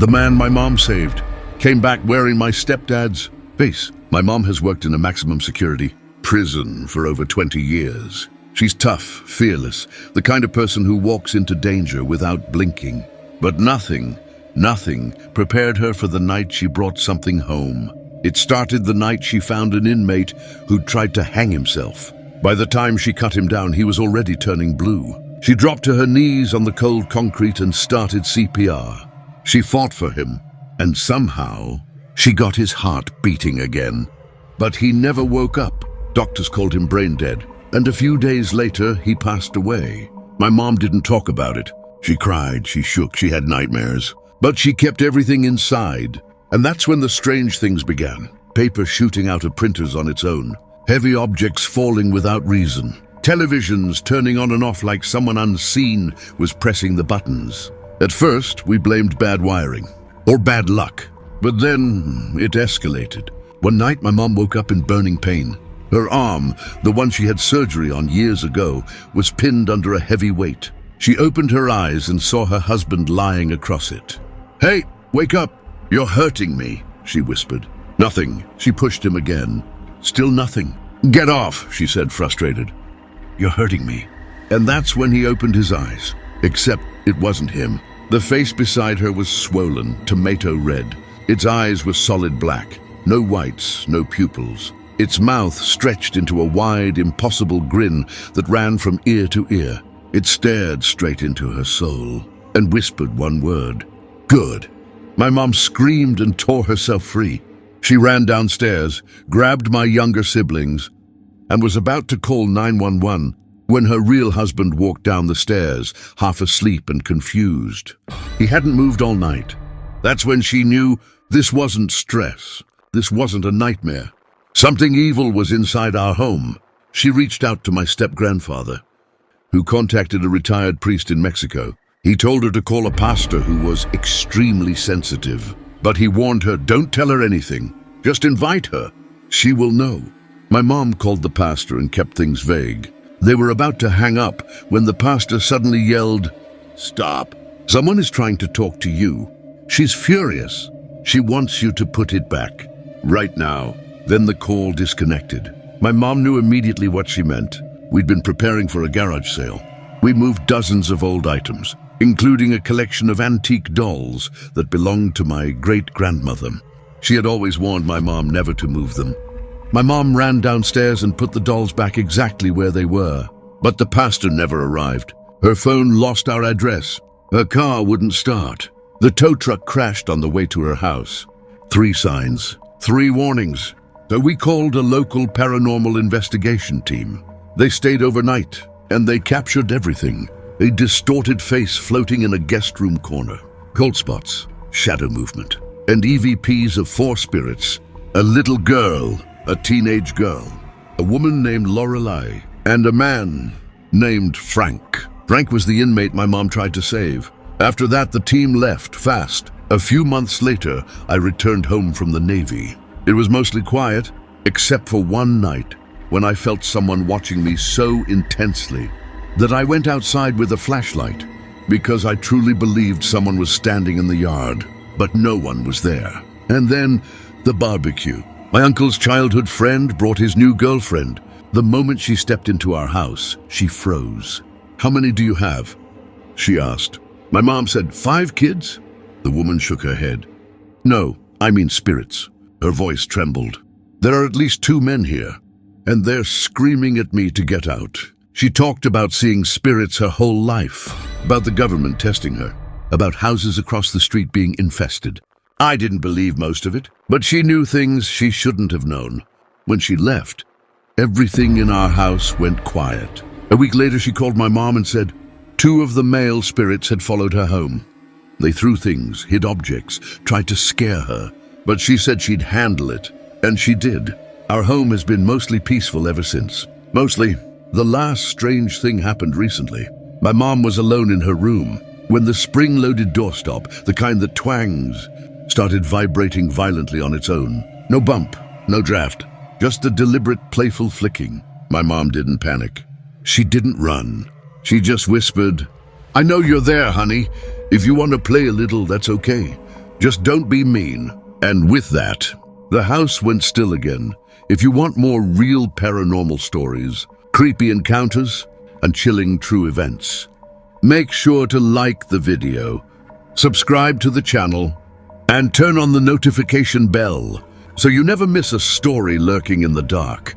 The man my mom saved came back wearing my stepdad's face. My mom has worked in a maximum security prison for over 20 years. She's tough, fearless, the kind of person who walks into danger without blinking. But nothing prepared her for the night she brought something home. It started the night she found an inmate who'd tried to hang himself. By the time she cut him down, he was already turning blue. She dropped to her knees on the cold concrete and started CPR. She fought for him, and somehow she got his heart beating again. But he never woke up. Doctors called him brain dead, and a few days later he passed away. My mom didn't talk about it. She cried, she shook, she had nightmares. But she kept everything inside. And that's when the strange things began. Paper shooting out of printers on its own. Heavy objects falling without reason. Televisions turning on and off like someone unseen was pressing the buttons. At first, we blamed bad wiring or bad luck. But then it escalated. One night, my mom woke up in burning pain. Her arm, the one she had surgery on years ago, was pinned under a heavy weight. She opened her eyes and saw her husband lying across it. "Hey, wake up! You're hurting me," she whispered. "Nothing." She pushed him again. Still nothing. "Get off," she said, frustrated. "You're hurting me." And that's when he opened his eyes. Except it wasn't him. The face beside her was swollen, tomato red. Its eyes were solid black. No whites, no pupils. Its mouth stretched into a wide, impossible grin that ran from ear to ear. It stared straight into her soul and whispered one word: "Good." My mom screamed and tore herself free. She ran downstairs, grabbed my younger siblings, and was about to call 911 when her real husband walked down the stairs, half asleep and confused. He hadn't moved all night. That's when she knew this wasn't stress. This wasn't a nightmare. Something evil was inside our home. She reached out to my step-grandfather, who contacted a retired priest in Mexico. He told her to call a pastor who was extremely sensitive. But he warned her, "Don't tell her anything. Just invite her. She will know." My mom called the pastor and kept things vague. They were about to hang up when the pastor suddenly yelled, "Stop. Someone is trying to talk to you. She's furious. She wants you to put it back. Right now." Then the call disconnected. My mom knew immediately what she meant. We'd been preparing for a garage sale. We moved dozens of old items, including a collection of antique dolls that belonged to my great-grandmother. She had always warned my mom never to move them. My mom ran downstairs and put the dolls back exactly where they were. But the pastor never arrived. Her phone lost our address. Her car wouldn't start. The tow truck crashed on the way to her house. 3 signs, 3 warnings. So we called a local paranormal investigation team. They stayed overnight, and they captured everything. A distorted face floating in a guest room corner. Cold spots, shadow movement, and EVPs of 4 spirits. A little girl, a teenage girl, a woman named Lorelei, and a man named Frank. Frank was the inmate my mom tried to save. After that, the team left fast. A few months later, I returned home from the Navy. It was mostly quiet, except for one night when I felt someone watching me so intensely that I went outside with a flashlight because I truly believed someone was standing in the yard, but no one was there. And then the barbecue. My uncle's childhood friend brought his new girlfriend. The moment she stepped into our house, she froze. "How many do you have?" she asked. My mom said, "5 kids?" The woman shook her head. "No, I mean spirits." Her voice trembled. "There are at least 2 men here, and they're screaming at me to get out." She talked about seeing spirits her whole life, about the government testing her, about houses across the street being infested. I didn't believe most of it, but she knew things she shouldn't have known. When she left, everything in our house went quiet. A week later, she called my mom and said 2 of the male spirits had followed her home. They threw things, hid objects, tried to scare her, but she said she'd handle it, and she did. Our home has been mostly peaceful ever since. Mostly. The last strange thing happened recently. My mom was alone in her room when the spring-loaded doorstop, the kind that twangs, started vibrating violently on its own. No bump, no draft, just a deliberate, playful flicking. My mom didn't panic. She didn't run. She just whispered, "I know you're there, honey. If you want to play a little, that's okay. Just don't be mean. And with that, the house went still again. If you want more real paranormal stories, creepy encounters, and chilling true events, make sure to like the video, subscribe to the channel, and turn on the notification bell so you never miss a story lurking in the dark.